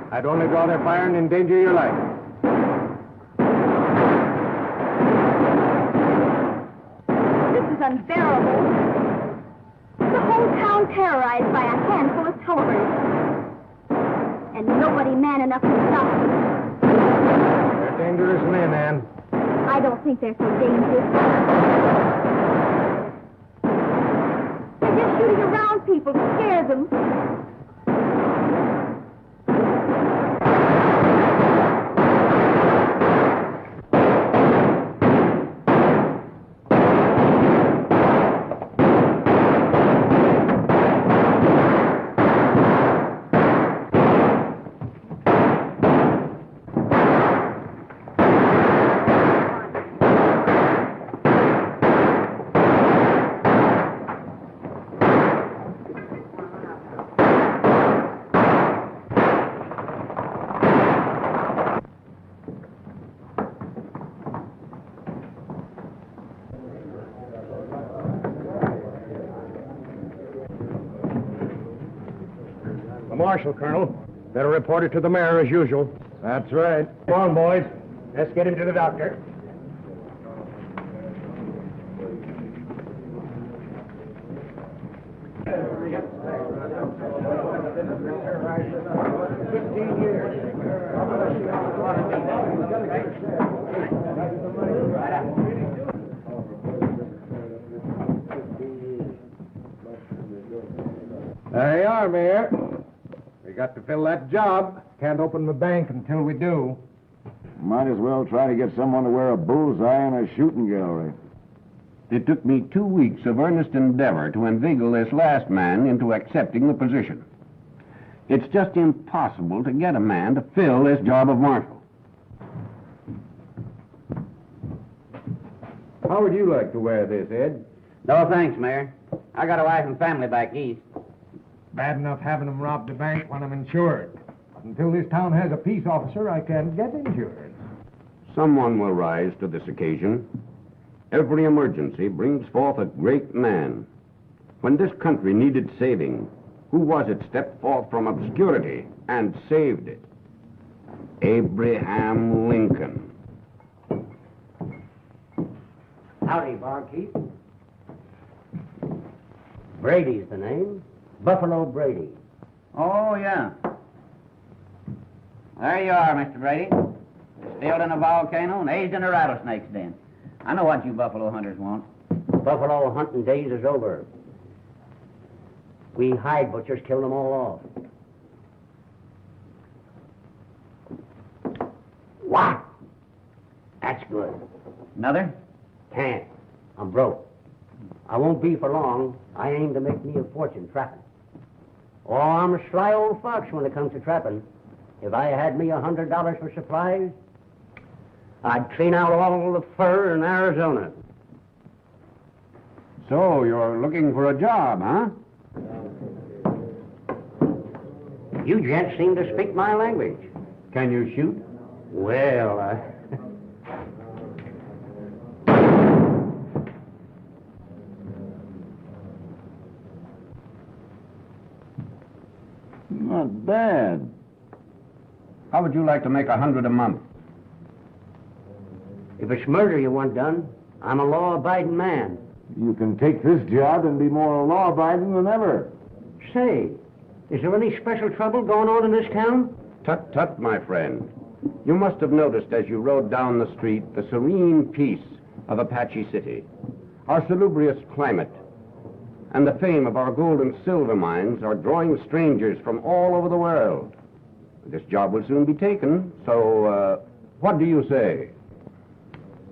I'd only draw their fire and endanger your life. This is unbearable. The whole town terrorized by a handful of Tollivers. And nobody man enough to stop them. They're dangerous men, Ann. I don't think they're so dangerous. They're just shooting around people to scare them. Marshal, Colonel. Better report it to the mayor as usual. That's right. Come on, boys. Let's get him to the doctor. There you are, Mayor. We got to fill that job. Can't open the bank until we do. Might as well try to get someone to wear a bullseye in a shooting gallery. It took me 2 weeks of earnest endeavor to inveigle this last man into accepting the position. It's just impossible to get a man to fill this job of marshal. How would you like to wear this, Ed? No, thanks, Mayor. I got a wife and family back east. Bad enough having them rob the bank when I'm insured. Until this town has a peace officer, I can't get insured. Someone will rise to this occasion. Every emergency brings forth a great man. When this country needed saving, who was it stepped forth from obscurity and saved it? Abraham Lincoln. Howdy, barkeep. Brady's the name. Buffalo Brady. Oh, yeah. There you are, Mr. Brady. Distilled in a volcano and aged in a rattlesnake's den. I know what you buffalo hunters want. Buffalo hunting days is over. We hide butchers killed them all off. What? That's good. Another? Can't. I'm broke. I won't be for long. I aim to make me a fortune trapping. Oh, I'm a sly old fox when it comes to trapping. If I had me $100 for supplies, I'd clean out all the fur in Arizona. So, you're looking for a job, huh? You gents seem to speak my language. Can you shoot? Not bad. How would you like to make 100 a month? If it's murder you want done, I'm a law-abiding man. You can take this job and be more law-abiding than ever. Say, is there any special trouble going on in this town? Tut, tut, my friend. You must have noticed as you rode down the street the serene peace of Apache City, our salubrious climate, and the fame of our gold and silver mines are drawing strangers from all over the world. This job will soon be taken, so, what do you say?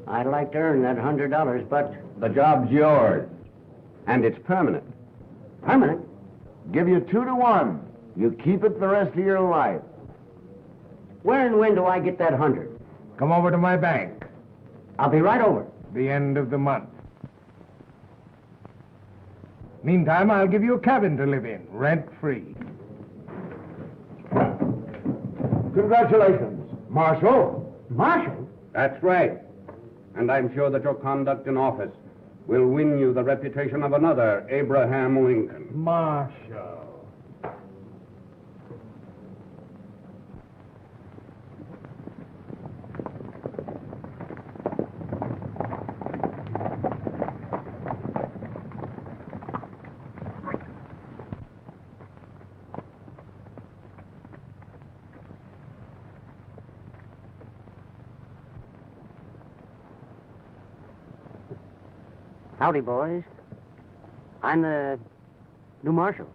I'd like to earn that $100, but... The job's yours, and it's permanent. Permanent? Give you 2 to 1. You keep it the rest of your life. Where and when do I get that 100? Come over to my bank. I'll be right over. The end of the month. Meantime, I'll give you a cabin to live in, rent-free. Congratulations, Marshal. Marshal? That's right. And I'm sure that your conduct in office will win you the reputation of another Abraham Lincoln. Marshal. Howdy, boys. I'm the new marshal.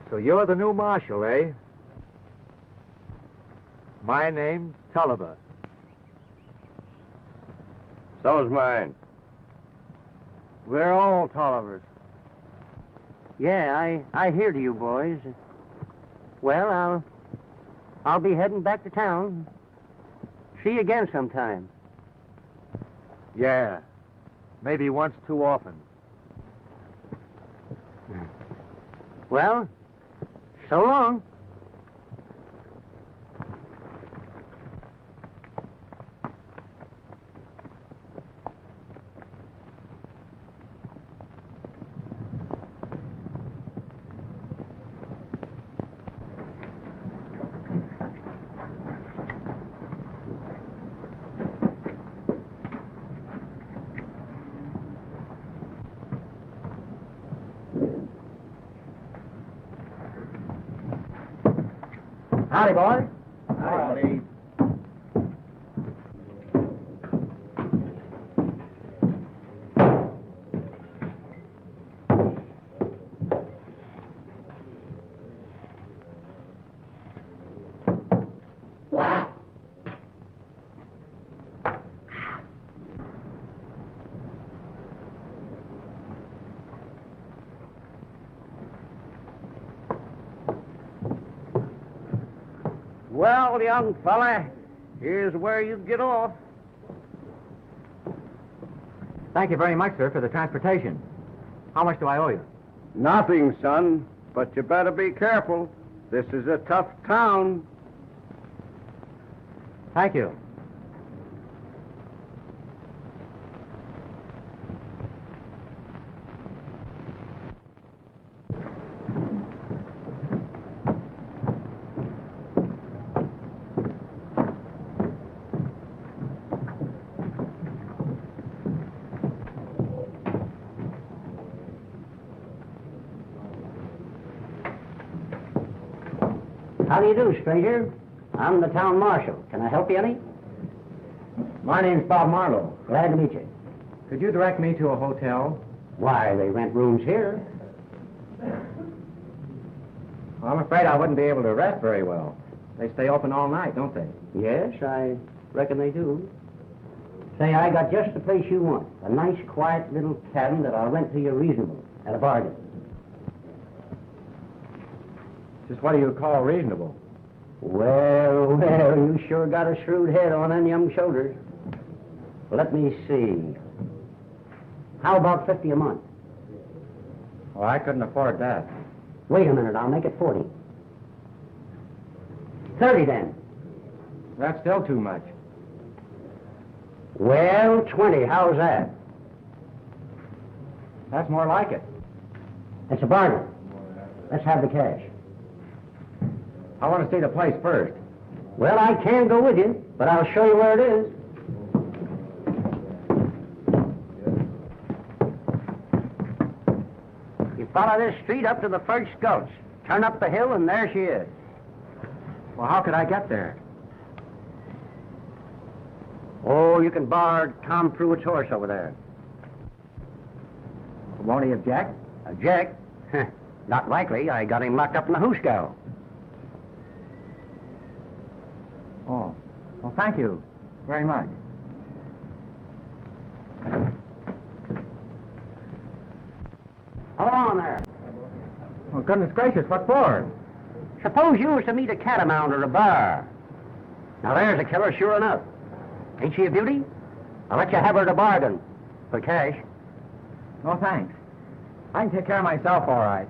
So you're the new marshal, eh? My name's Tolliver. So's mine. We're all Tollivers. Yeah, I hear to you, boys. Well, I'll be heading back to town. See you again sometime. Yeah. Maybe once too often. Well, so long. Howdy, boys. Howdy. Well, young fella, here's where you get off. Thank you very much, sir, for the transportation. How much do I owe you? Nothing, son, but you better be careful. This is a tough town. Thank you. How do you do, stranger? I'm the town marshal. Can I help you any? My name's Bob Marlowe. Glad to meet you. Could you direct me to a hotel? Why, they rent rooms here. Well, I'm afraid I wouldn't be able to rest very well. They stay open all night, don't they? Yes, I reckon they do. Say, I got just the place you want. A nice, quiet little cabin that I'll rent to you reasonable, at a bargain. Just what do you call reasonable? Well, you sure got a shrewd head on them young shoulders. Let me see. How about 50 a month? Oh, I couldn't afford that. Wait a minute, I'll make it 40. 30 then. That's still too much. Well, 20, how's that? That's more like it. It's a bargain. Let's have the cash. I want to see the place first. Well, I can go with you, but I'll show you where it is. You follow this street up to the first gulch. Turn up the hill, and there she is. Well, how could I get there? Oh, you can borrow Tom Pruitt's horse over there. Won't he object? Jack? Not likely. I got him locked up in the hoosgow. Oh. Well, thank you very much. Hold on there. Well, goodness gracious, what for? Suppose you was to meet a catamount or a bar. Now, there's a killer, sure enough. Ain't she a beauty? I'll let you have her at a bargain. For cash. No, thanks. I can take care of myself all right.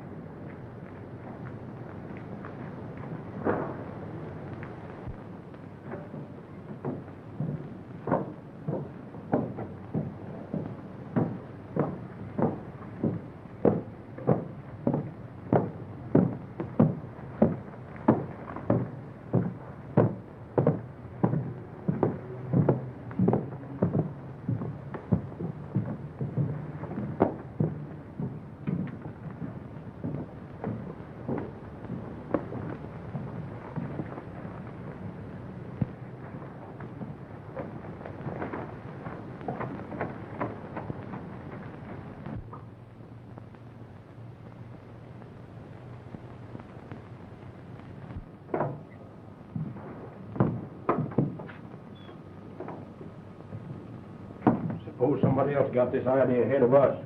Suppose somebody else got this idea ahead of us.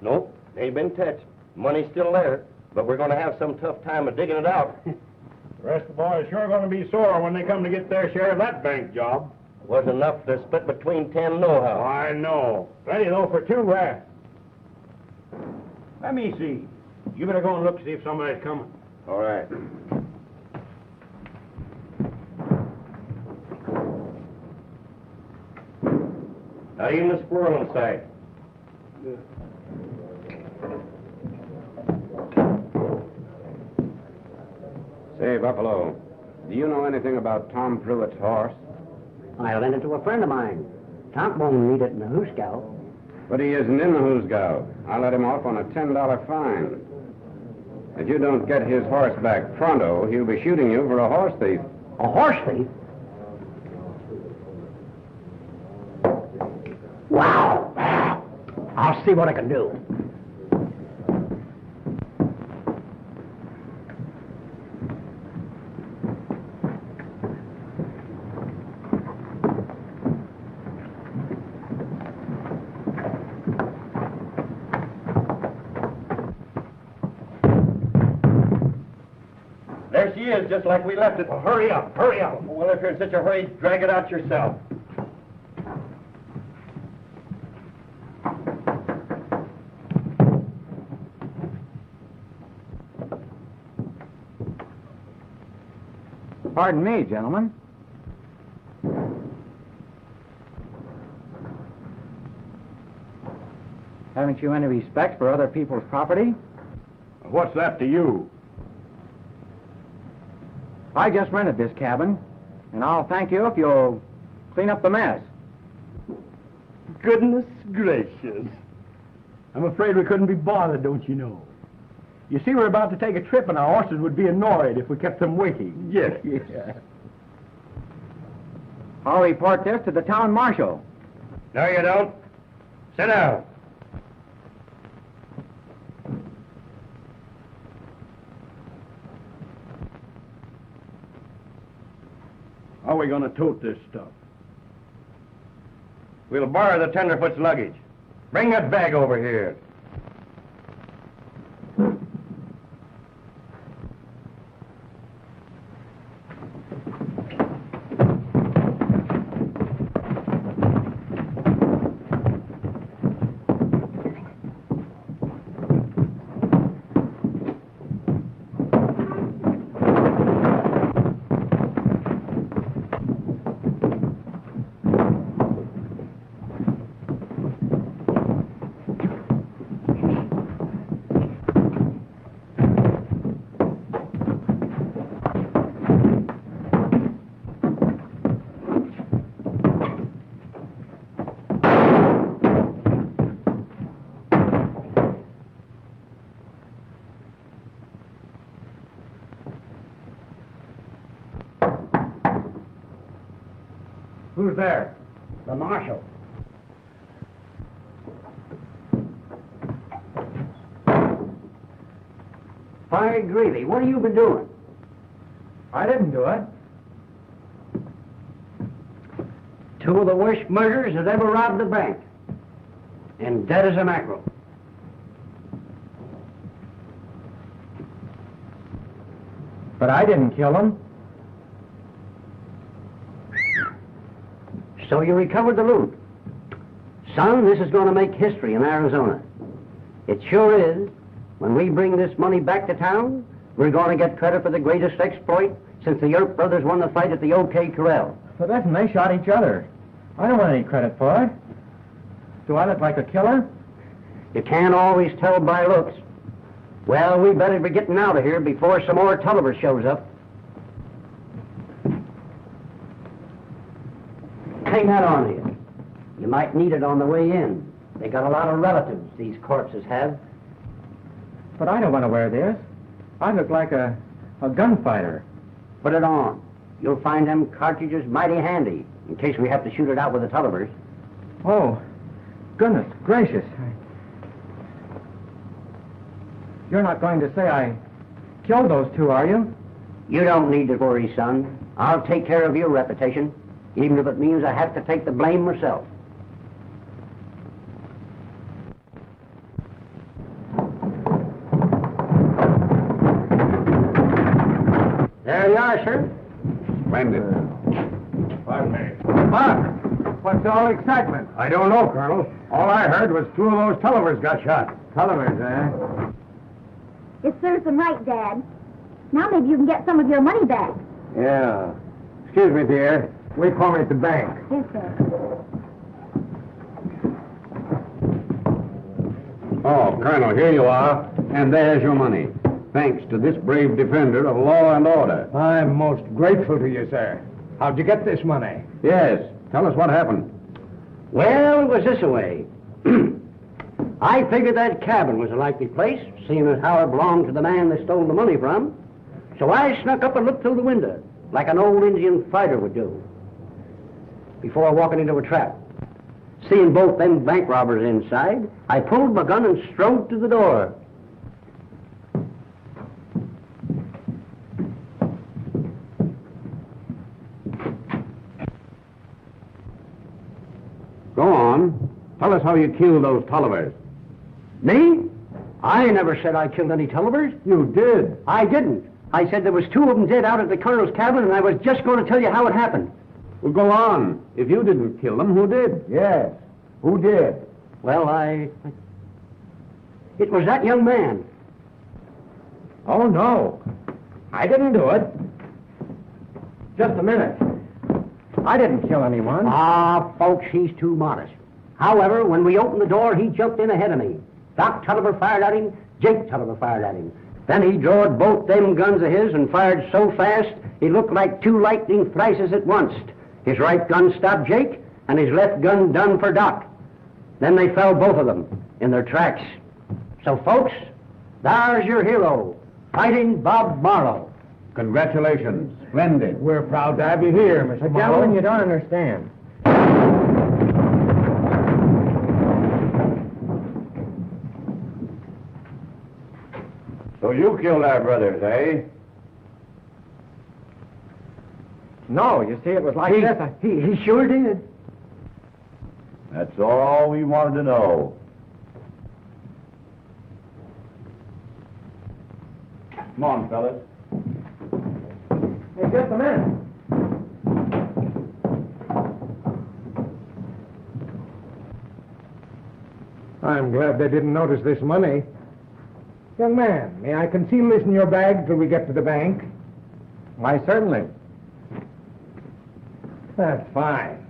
Nope, ain't been touched. Money's still there, but we're going to have some tough time of digging it out. The rest of the boys sure going to be sore when they come to get their share of that bank job. Wasn't enough to split between 10 know-how. I know. Plenty, though, for two, Let me see. You better go and look, see if somebody's coming. All right. Not even a squirrel in sight. Say, Buffalo, do you know anything about Tom Pruitt's horse? I lent it to a friend of mine. Tom won't need it in the hoosgow. But he isn't in the hoosgow. I let him off on a $10 fine. If you don't get his horse back pronto, he'll be shooting you for a horse thief. A horse thief? Wow! I'll see what I can do. There she is, just like we left it. Well, hurry up, hurry up. Well, if you're in such a hurry, drag it out yourself. Pardon me, gentlemen. Haven't you any respect for other people's property? What's that to you? I just rented this cabin, and I'll thank you if you'll clean up the mess. Goodness gracious. I'm afraid we couldn't be bothered, don't you know? You see, we're about to take a trip, and our horses would be annoyed if we kept them waiting. Yes. Yeah. I'll report this to the town marshal. No, you don't. Sit down. How are we going to tote this stuff? We'll borrow the tenderfoot's luggage. Bring that bag over here. Who's there? The marshal. By gravy, what have you been doing? I didn't do it. Two of the worst murderers that ever robbed a bank. And dead as a mackerel. But I didn't kill him. So you recovered the loot. Son, this is going to make history in Arizona. It sure is. When we bring this money back to town, we're going to get credit for the greatest exploit since the Earl brothers won the fight at the OK Corral. But listen, they shot each other. I don't want any credit for it. Do I look like a killer? You can't always tell by looks. Well, we better be getting out of here before some more Tolliver shows up. Hang that on here. You might need it on the way in. They got a lot of relatives, these corpses have. But I don't want to wear this. I look like a gunfighter. Put it on. You'll find them cartridges mighty handy, in case we have to shoot it out with the Tollivers. Oh, goodness gracious. You're not going to say I killed those two, are you? You don't need to worry, son. I'll take care of your reputation, even if it means I have to take the blame myself. There you are, sir. Splendid. Pardon me. Buck, what's all the excitement? I don't know, Colonel. All I heard was two of those Tollivers got shot. Tollivers, eh? It serves them right, Dad. Now maybe you can get some of your money back. Yeah. Excuse me, dear. We call me at the bank. Yes, sir. Oh, Colonel, here you are. And there's your money. Thanks to this brave defender of law and order. I'm most grateful to you, sir. How'd you get this money? Yes. Tell us what happened. Well, it was this way. I figured that cabin was a likely place, seeing as how it belonged to the man they stole the money from. So I snuck up and looked through the window, like an old Indian fighter would do, before walking into a trap. Seeing both them bank robbers inside, I pulled my gun and strode to the door. Go on. Tell us how you killed those Tollivers. Me? I never said I killed any Tollivers. You did. I didn't. I said there was two of them dead out at the colonel's cabin, and I was just going to tell you how it happened. Well, go on. If you didn't kill them, who did? Yes. Who did? Well, it was that young man. Oh, no. I didn't do it. Just a minute. I didn't kill anyone. Ah, folks, he's too modest. However, when we opened the door, he jumped in ahead of me. Doc Tolliver fired at him, Jake Tolliver fired at him. Then he drawed both them guns of his and fired so fast, he looked like two lightning flashes at once. His right gun stopped Jake, and his left gun done for Doc. Then they fell, both of them, in their tracks. So, folks, there's your hero, Fighting Bob Marlowe. Congratulations. Splendid. We're proud to have you here, Mr. But, Marlowe. gentlemen, you don't understand. So you killed our brothers, eh? No, you see, it was like this. He sure did. That's all we wanted to know. Come on, fellas. Hey, just a minute. I'm glad they didn't notice this money. Young man, may I conceal this in your bag till we get to the bank? Why, certainly. That's fine.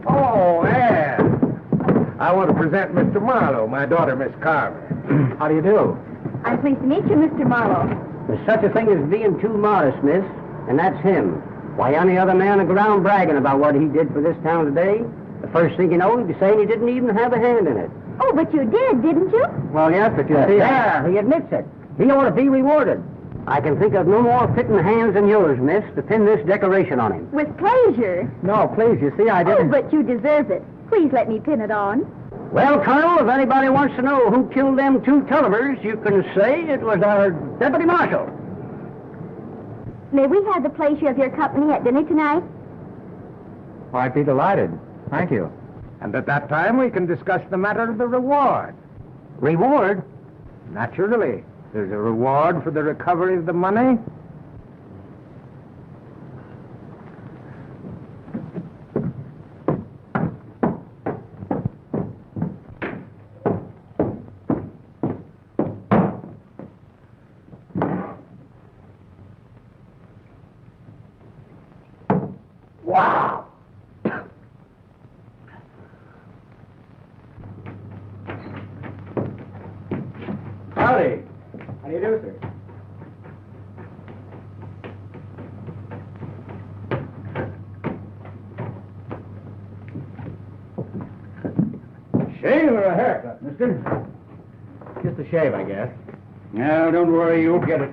Oh, Anne. I want to present Mr. Marlowe, my daughter, Miss Carver. How do you do? I'm pleased to meet you, Mr. Marlowe. There's such a thing as being too modest, miss, and that's him. Why, any other man would go around bragging about what he did for this town today. The first thing you know, he'd be saying he didn't even have a hand in it. Oh, but you did, didn't you? Well, yes, but you see... There, he admits it. He ought to be rewarded. I can think of no more fitting hands than yours, miss, to pin this decoration on him. With pleasure. No, please, you see, I Oh, didn't... but you deserve it. Please let me pin it on. Well, Colonel, if anybody wants to know who killed them two Tollivers, you can say it was our deputy marshal. May we have the pleasure of your company at dinner tonight? Oh, I'd be delighted. Thank you. And at that time, we can discuss the matter of the reward. Reward? Naturally. There's a reward for the recovery of the money. Wow! Howdy. How do you do, sir? Shave or a haircut, mister? Just a shave, I guess. No, don't worry, you'll get it.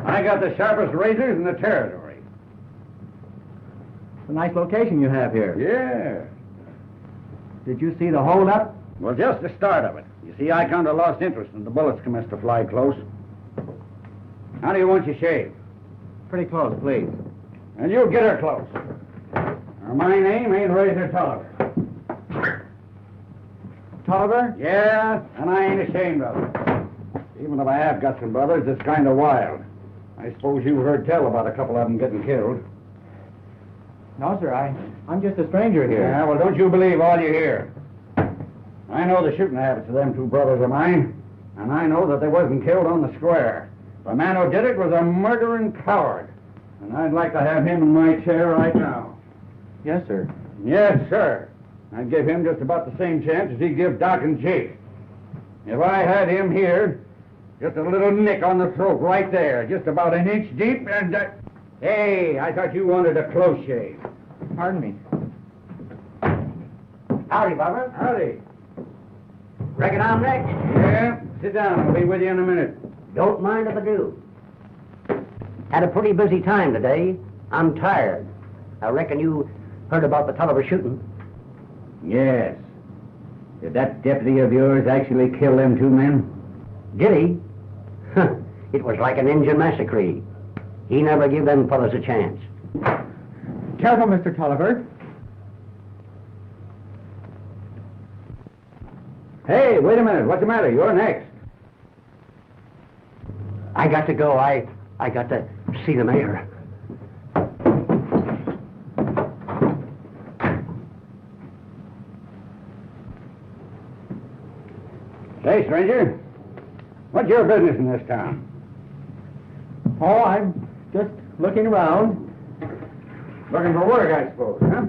I got the sharpest razors in the territory. It's a nice location you have here. Yeah. Did you see the holdup? Well, just the start of it. You see, I kind of lost interest when the bullets commenced to fly close. How do you want your shave? Pretty close, please. And you'll get her close. Or my name ain't Razor Tolliver. Tolliver? Yeah, and I ain't ashamed of it. Even if I have got some brothers, it's kind of wild. I suppose you've heard tell about a couple of them getting killed. No, sir, I'm just a stranger here. Yeah, well, don't you believe all you hear. I know the shooting habits of them two brothers of mine, and I know that they wasn't killed on the square. The man who did it was a murdering coward, and I'd like to have him in my chair right now. Yes, sir. Yes, sir. I'd give him just about the same chance as he'd give Doc and Jake. If I had him here, just a little nick on the throat right there, just about an inch deep, and... Hey, I thought you wanted a close shave. Pardon me. Howdy, Barbara. Howdy. Reckon I'm next. Yeah, sit down. I'll be with you in a minute. Don't mind if I do. Had a pretty busy time today. I'm tired. I reckon you heard about the Tolliver shooting. Yes. Did that deputy of yours actually kill them two men? Did he? It was like an Indian massacre. He never gave them fellas a chance. Careful, Mr. Tolliver. Hey, wait a minute. What's the matter? You're next. I got to go. I got to see the mayor. Say, stranger, what's your business in this town? Oh, I'm just looking around. Looking for work, I suppose, huh?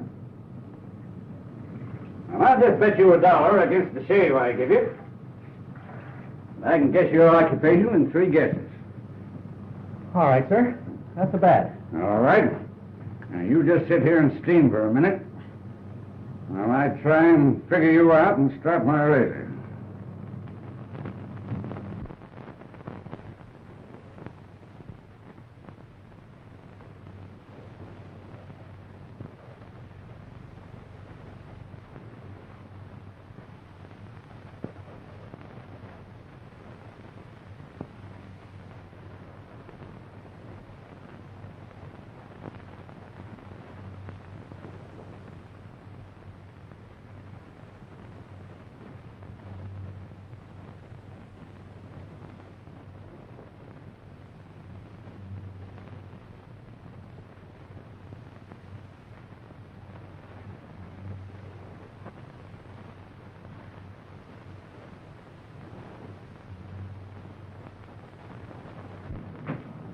Well, I'll just bet you $1 against the shave I give you. I can guess your occupation in 3 guesses. All right, sir. That's a bet. All right. Now, you just sit here and steam for a minute while I try and figure you out and strap my razor.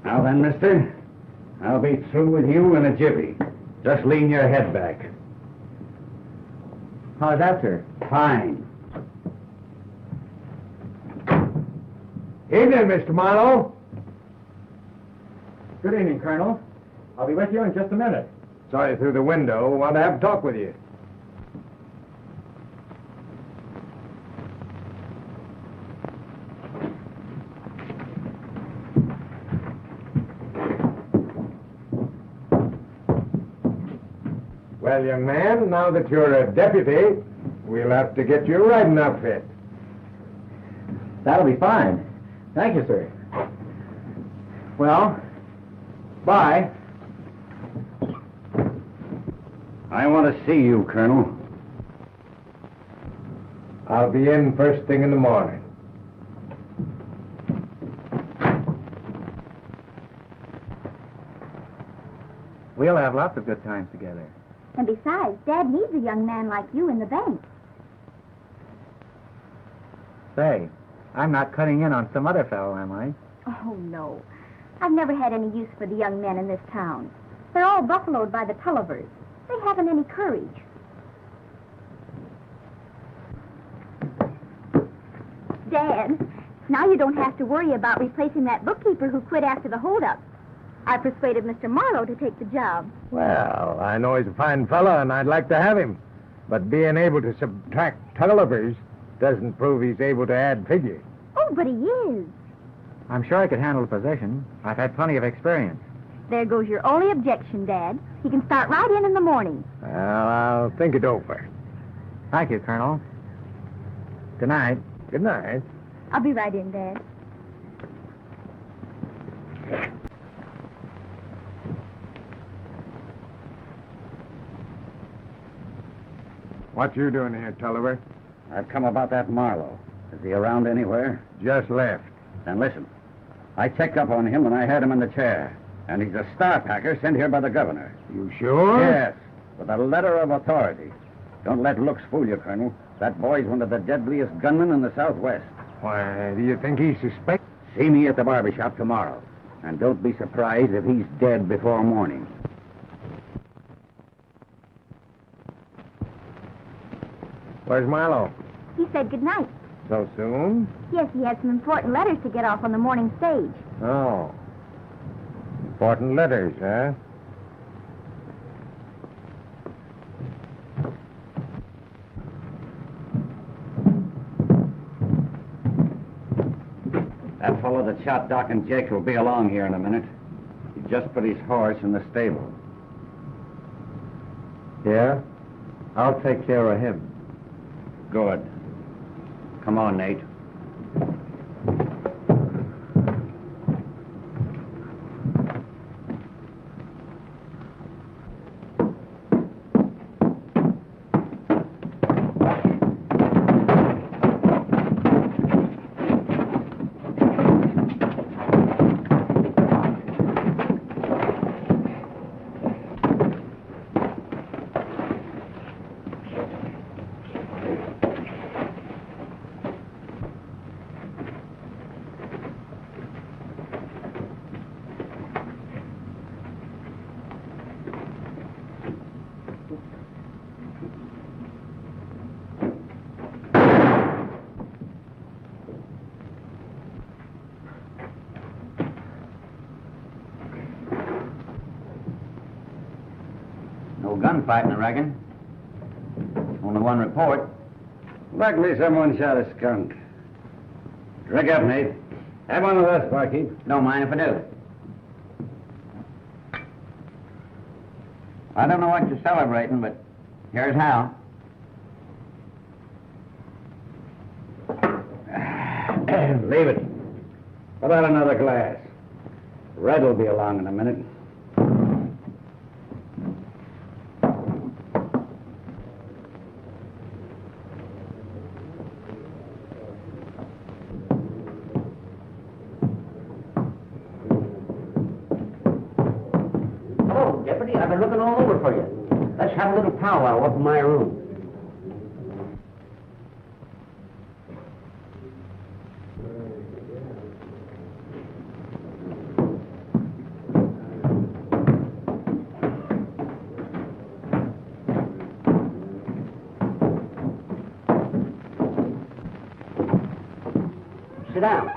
Now then, mister, I'll be through with you in a jiffy. Just lean your head back. How's that, sir? Fine. Evening, Mr. Marlowe. Good evening, Colonel. I'll be with you in just a minute. Saw you through the window. Want to have a talk with you. Well, young man, now that you're a deputy, we'll have to get you a riding outfit. That'll be fine. Thank you, sir. Well, bye. I want to see you, Colonel. I'll be in first thing in the morning. We'll have lots of good times together. And besides, Dad needs a young man like you in the bank. Say, I'm not cutting in on some other fellow, am I? Oh, no. I've never had any use for the young men in this town. They're all buffaloed by the Tollivers. They haven't any courage. Dad, now you don't have to worry about replacing that bookkeeper who quit after the holdup. I persuaded Mr. Marlowe to take the job. Well, I know he's a fine fellow, and I'd like to have him. But being able to subtract Tollivers doesn't prove he's able to add figures. Oh, but he is. I'm sure I could handle the position. I've had plenty of experience. There goes your only objection, Dad. He can start right in the morning. Well, I'll think it over. Thank you, Colonel. Good night. Good night. I'll be right in, Dad. What you doing here, Tolliver? I've come about that Marlowe. Is he around anywhere? Just left. Then listen. I checked up on him when I had him in the chair. And he's a star packer sent here by the governor. You sure? Yes, with a letter of authority. Don't let looks fool you, Colonel. That boy's one of the deadliest gunmen in the Southwest. Why, do you think he suspects? See me at the barber shop tomorrow. And don't be surprised if he's dead before morning. Where's Marlowe? He said good night. So soon? Yes, he had some important letters to get off on the morning stage. Oh. Important letters, huh? That fellow that shot Doc and Jake will be along here in a minute. He just put his horse in the stable. Yeah? I'll take care of him. Good. Come on, Nate. No gunfighting, I reckon. Only one report. Likely someone shot a skunk. Drink up, Nate. Have one of us, barkeep. Don't mind if I do. I don't know what you're celebrating, but here's how. Leave it. How about another glass? Red will be along in a minute. Hello, Deputy. I've been looking all over for you. Let's have a little powwow up in my room. Sit down.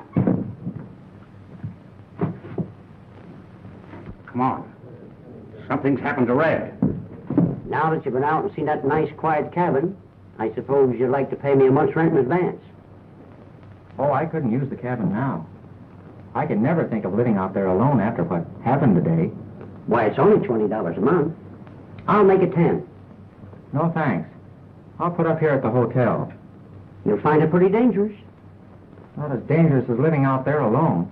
Come on. Something's happened to Red. Now that you've been out and seen that nice, quiet cabin, I suppose you'd like to pay me a month's rent in advance. Oh, I couldn't use the cabin now. I could never think of living out there alone after what happened today. Why, it's only $20 a month. I'll make it 10. No, thanks. I'll put up here at the hotel. You'll find it pretty dangerous. Not as dangerous as living out there alone.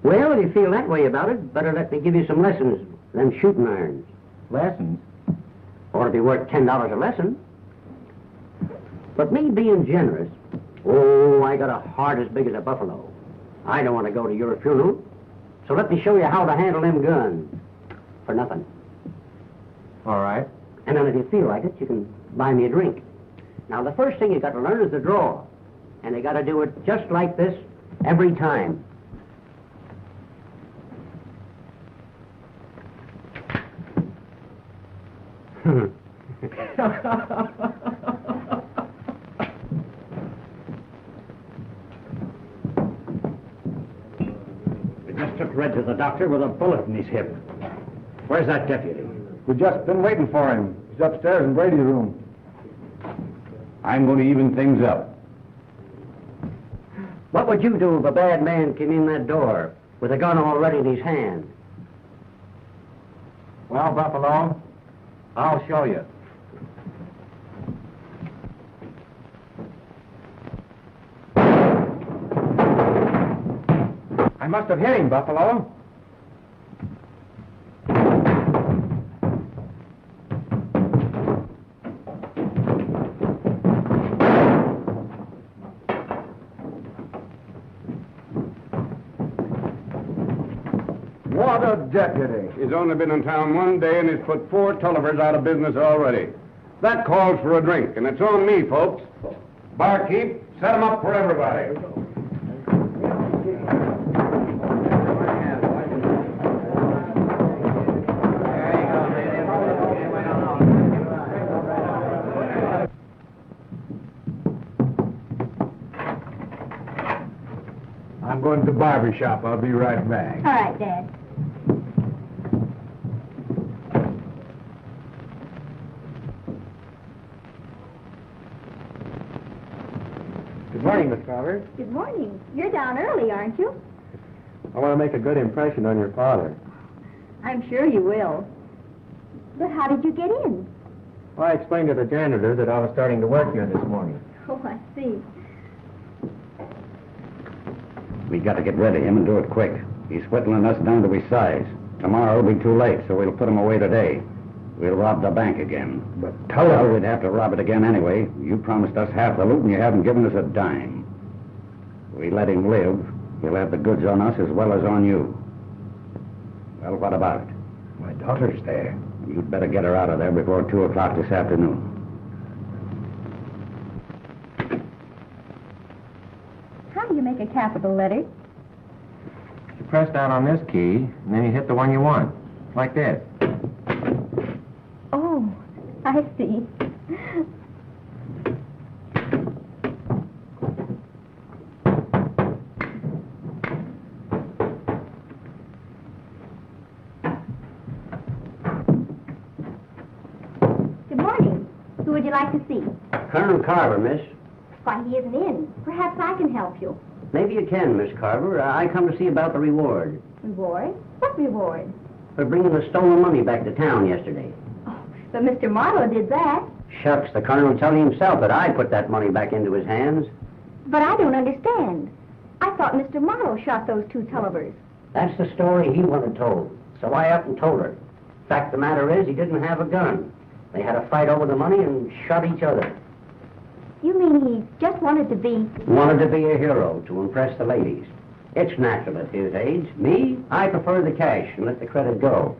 Well, if you feel that way about it, better let me give you some lessons, them shooting irons. Lessons? Ought to be worth $10 a lesson. But me being generous, I got a heart as big as a buffalo. I don't want to go to your funeral, so let me show you how to handle them guns. For nothing. All right. And then if you feel like it, you can buy me a drink. Now, the first thing you got to learn is the draw. And you got to do it just like this every time. We just took Red to the doctor with a bullet in his hip. Where's that deputy? We've just been waiting for him. He's upstairs in Brady's room. I'm going to even things up. What would you do if a bad man came in that door with a gun already in his hand? Well, Buffalo, I'll show you. I must have hit him, Buffalo. What a deputy. He's only been in town 1 day and he's put 4 Tollivers out of business already. That calls for a drink, and it's on me, folks. Barkeep, set him up for everybody. I'm going to the barber shop. I'll be right back. All right, Dad. Good morning, Miss Carver. Good morning. You're down early, aren't you? I want to make a good impression on your father. I'm sure you will. But how did you get in? Well, I explained to the janitor that I was starting to work here this morning. Oh, I see. We got to get rid of him and do it quick. He's whittling us down to his size. Tomorrow will be too late, so we'll put him away today. We'll rob the bank again. But Well, Tolliver... we'd have to rob it again anyway. You promised us half the loot and you haven't given us a dime. We let him live. He'll have the goods on us as well as on you. Well, what about it? My daughter's there. You'd better get her out of there before 2 o'clock this afternoon. How do you make a capital letter? You press down on this key, and then you hit the one you want. Like this. Oh, I see. Good morning. Who would you like to see? Colonel Carver, miss. Why, he isn't in. Perhaps I can help you. Maybe you can, Miss Carver. I come to see about the reward. Reward? What reward? For bringing the stolen money back to town yesterday. Oh, but Mr. Marlowe did that. Shucks, the colonel will tell you himself that I put that money back into his hands. But I don't understand. I thought Mr. Marlowe shot those 2 Tollivers. That's the story he wanted told. So I up and told her. Fact of the matter is, he didn't have a gun. They had a fight over the money and shot each other. You mean he just wanted to be... Wanted to be a hero to impress the ladies. It's natural at his age. Me, I prefer the cash and let the credit go.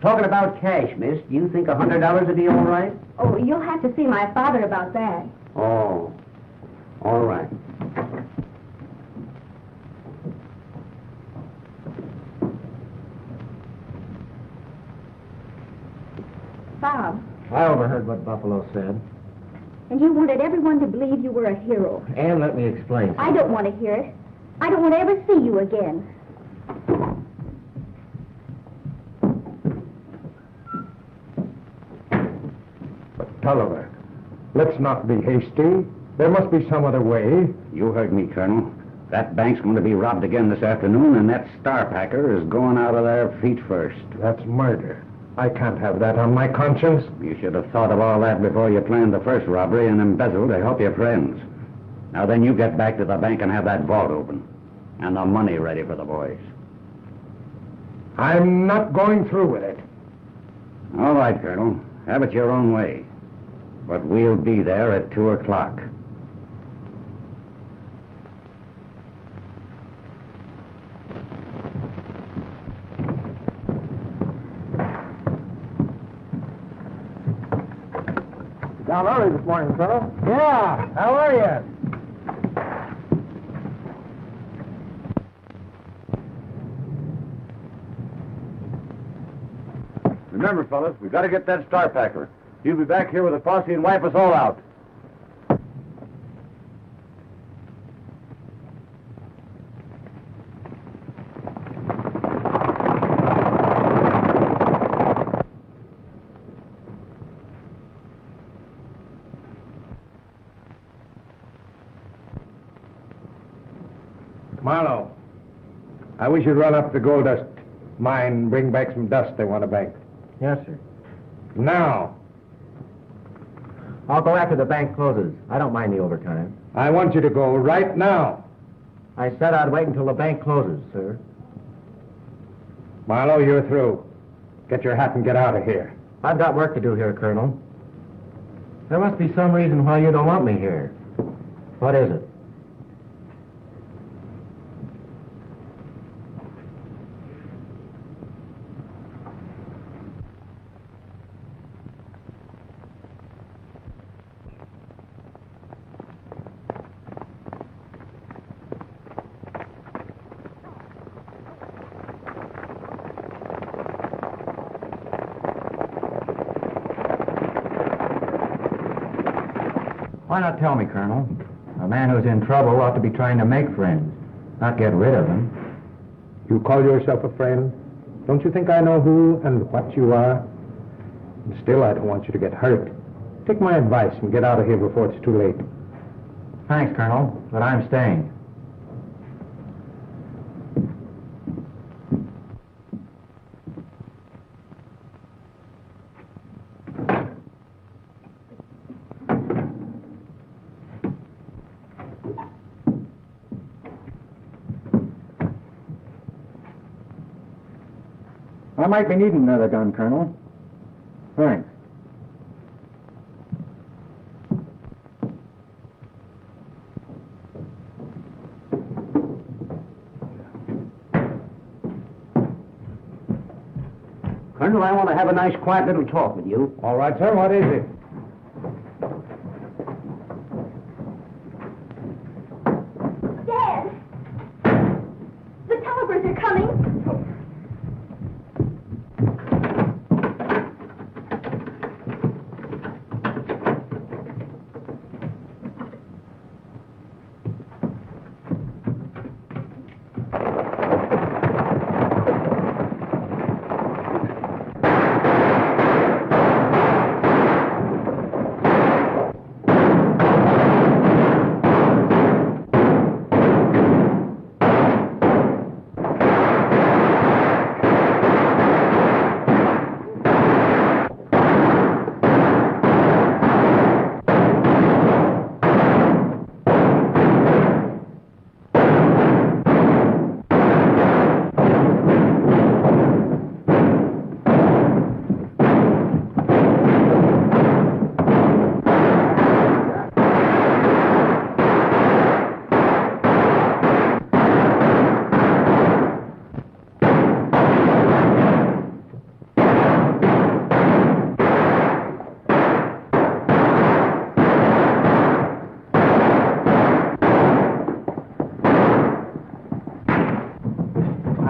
Talking about cash, miss, do you think $100 would be all right? Oh, you'll have to see my father about that. Oh, all right. Bob, I overheard what Buffalo said. and you wanted everyone to believe you were a hero. And let me explain something. I don't want to hear it. I don't want to ever see you again. But Tolliver, let's not be hasty. There must be some other way. You heard me, Colonel. That bank's going to be robbed again this afternoon, and that star packer is going out of their feet first. That's murder. I can't have that on my conscience. You should have thought of all that before you planned the first robbery and embezzled to help your friends. Now then, you get back to the bank and have that vault open. And the money ready for the boys. I'm not going through with it. All right, Colonel. Have it your own way. But we'll be there at 2 o'clock. Down early this morning, Colonel. Yeah, how are you? Remember, fellas, we've got to get that Star Packer. He'll be back here with a posse and wipe us all out. Marlowe, I wish you'd run up to the gold dust mine and bring back some dust they want to bank. Yes, sir. Now, I'll go after the bank closes. I don't mind the overtime. I want you to go right now. I said I'd wait until the bank closes, sir. Marlowe, you're through. Get your hat and get out of here. I've got work to do here, Colonel. There must be some reason why you don't want me here. What is it? Why not tell me, Colonel? A man who's in trouble ought to be trying to make friends, not get rid of them. You call yourself a friend? Don't you think I know who and what you are? And still, I don't want you to get hurt. Take my advice and get out of here before it's too late. Thanks, Colonel, but I'm staying. I might be needing another gun, Colonel. Thanks. Colonel, I want to have a nice, quiet little talk with you. All right, sir. What is it? Dad! The Tollivers are coming.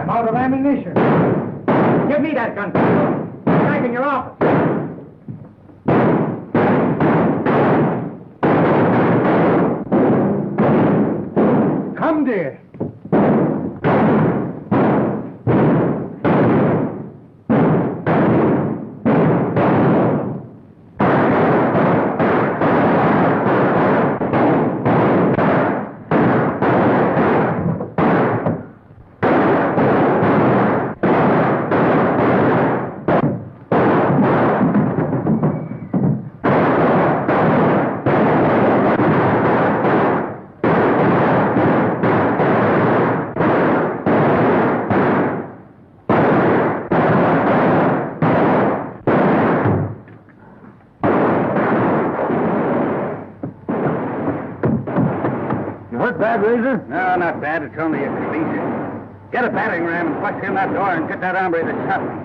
Out of ammunition. Give me that gun. Back in your office. Come, dear. bad, Razor? No, not bad. It's only a crease. Get a battering ram and bust in that door and get that hombre that shot me.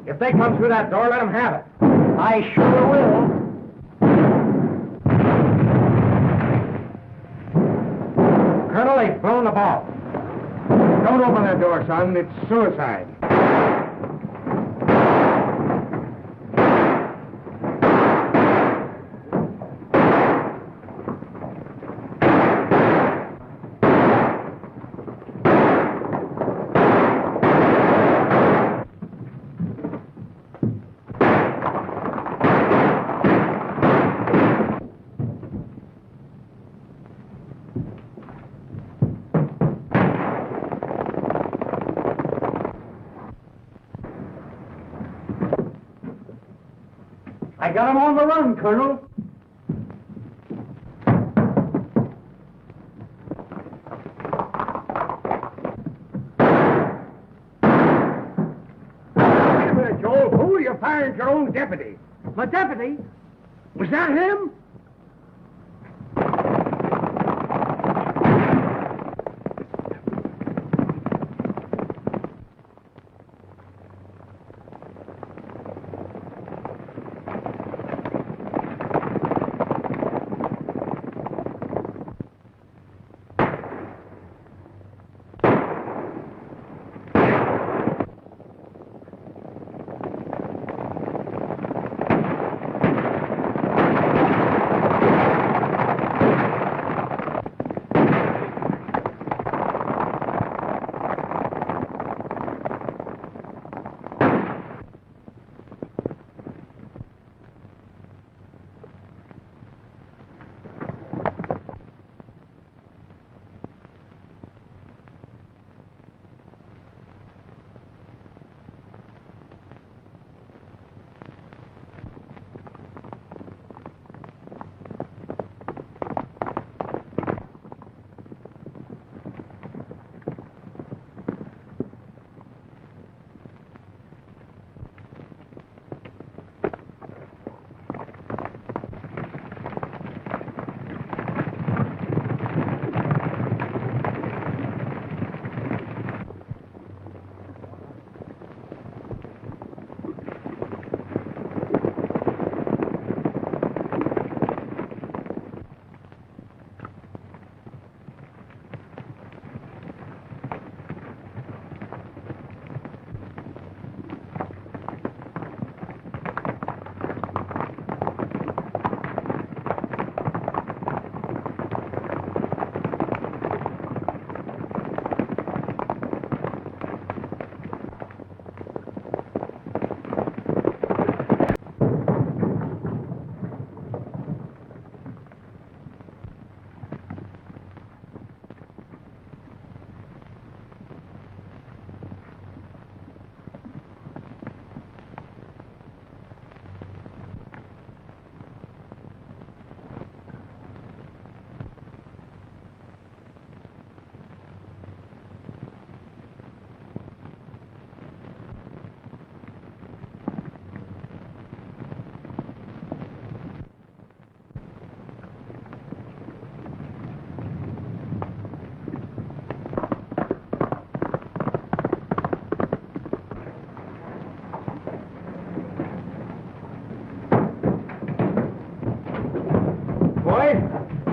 If they come through that door, let them have it. I sure will. Colonel, they've blown the ball. Don't open that door, son. It's suicide. I got him on the run, Colonel. Wait a minute, Joel. Who are you firing at your own deputy? My deputy? Was that him?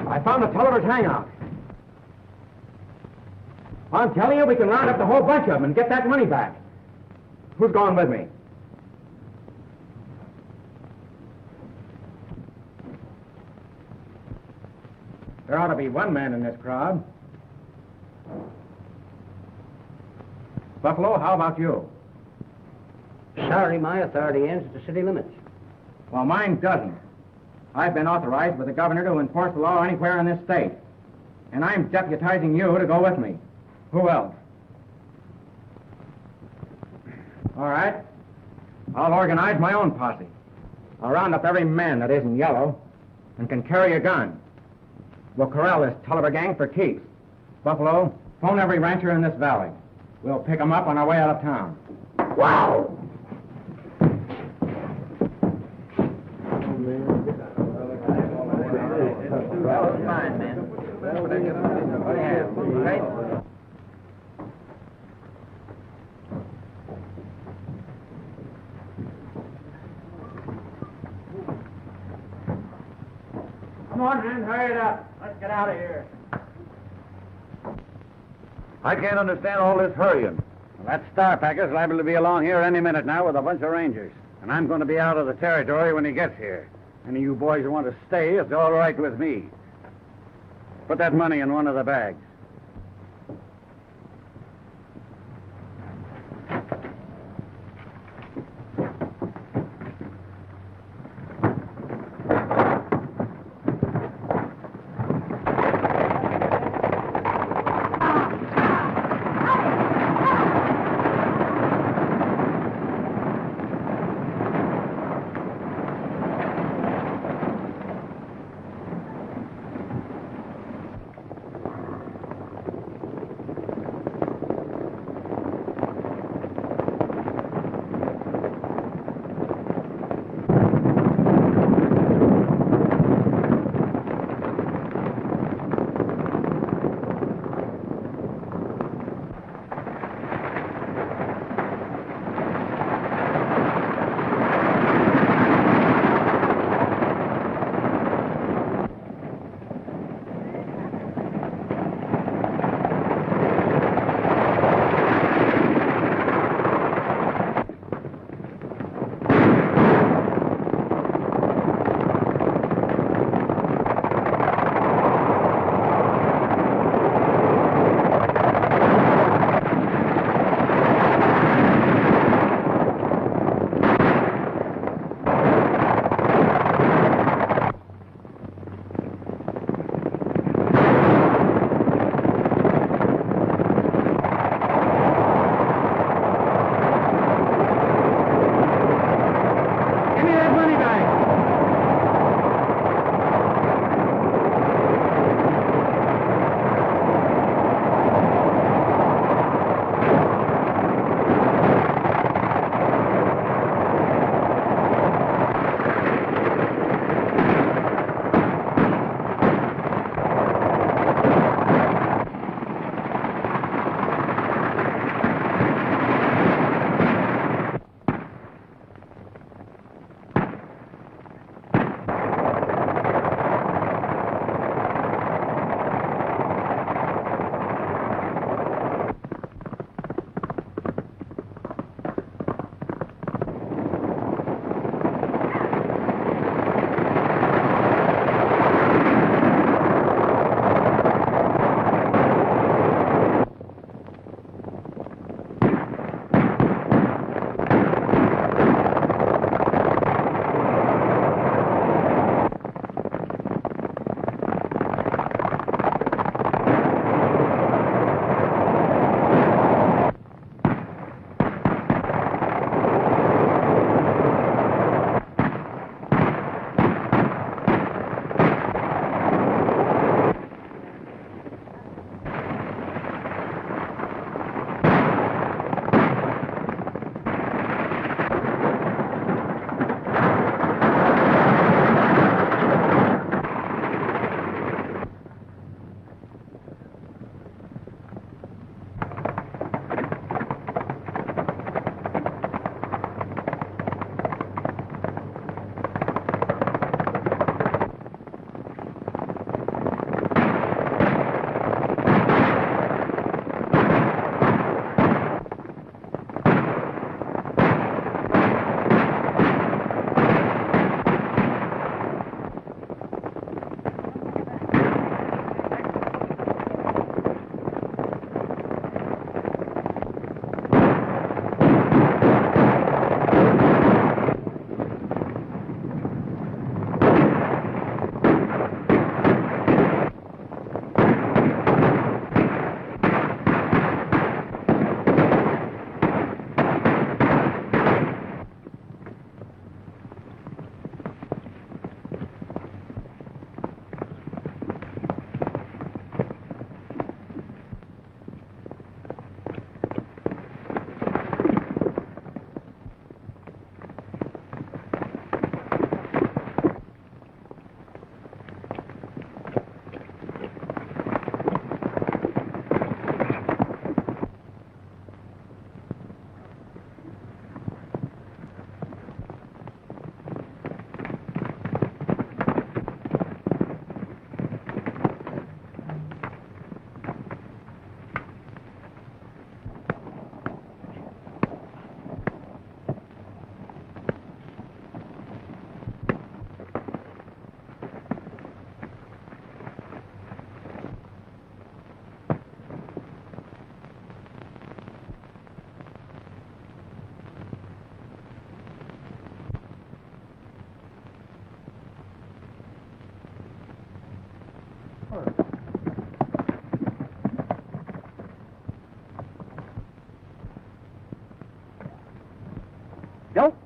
I found the Tolliver's hangout. I'm telling you, we can round up the whole bunch of them and get that money back. Who's going with me? There ought to be one man in this crowd. Buffalo, how about you? Sorry, my authority ends at the city limits. Well, mine doesn't. I've been authorized by the governor to enforce the law anywhere in this state. And I'm deputizing you to go with me. Who else? All right. I'll organize my own posse. I'll round up every man that isn't yellow and can carry a gun. We'll corral this Tolliver gang for keeps. Buffalo, phone every rancher in this valley. We'll pick 'em up on our way out of town. Wow! Fine, man. Come on, man, hurry it up. Let's get out of here. I can't understand all this hurrying. Well, that Star Packer's liable to be along here any minute now with a bunch of Rangers. And I'm going to be out of the territory when he gets here. Any of you boys who want to stay, it's all right with me. Put that money in one of the bags.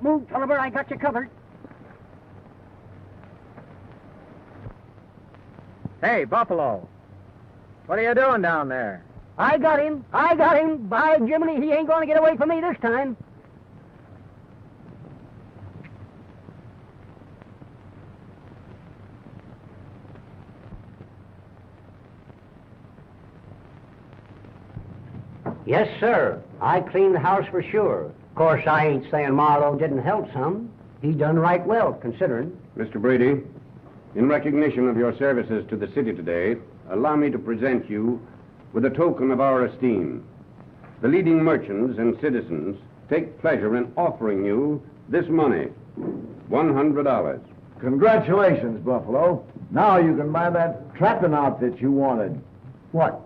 Don't move, Tolliver. I got you covered. Hey, Buffalo. What are you doing down there? I got him. I got him. By Jiminy, he ain't going to get away from me this time. Yes, sir. I cleaned the house for sure. Of course, I ain't saying Marlowe didn't help some. He done right well, considering. Mr. Brady, in recognition of your services to the city today, allow me to present you with a token of our esteem. The leading merchants and citizens take pleasure in offering you this money, $100. Congratulations, Buffalo. Now you can buy that trapping outfit you wanted. What?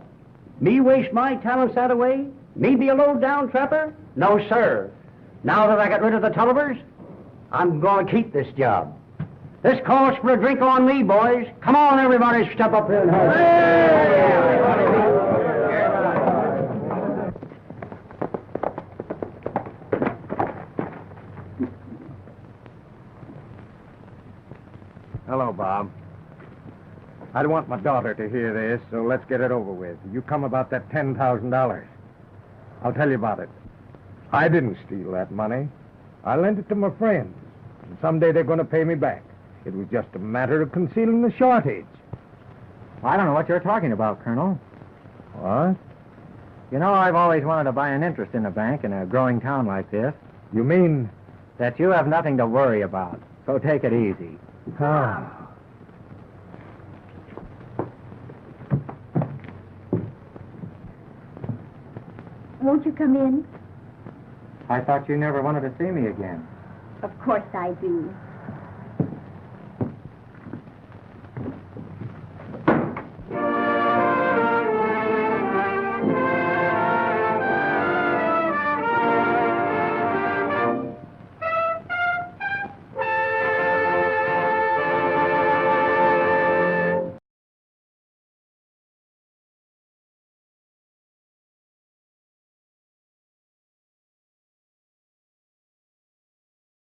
Me waste my talents that way? Me be a low-down trapper? No, sir. Now that I got rid of the Tollivers, I'm going to keep this job. This calls for a drink on me, boys. Come on, everybody, step up here and help. Hello, Bob. I don't want my daughter to hear this, so let's get it over with. You come about that $10,000. I'll tell you about it. I didn't steal that money. I lent it to my friends, and someday they're going to pay me back. It was just a matter of concealing the shortage. I don't know what you're talking about, Colonel. What? You know, I've always wanted to buy an interest in a bank in a growing town like this. You mean? That you have nothing to worry about, so take it easy. Ah. Won't you come in? I thought you never wanted to see me again. Of course I do.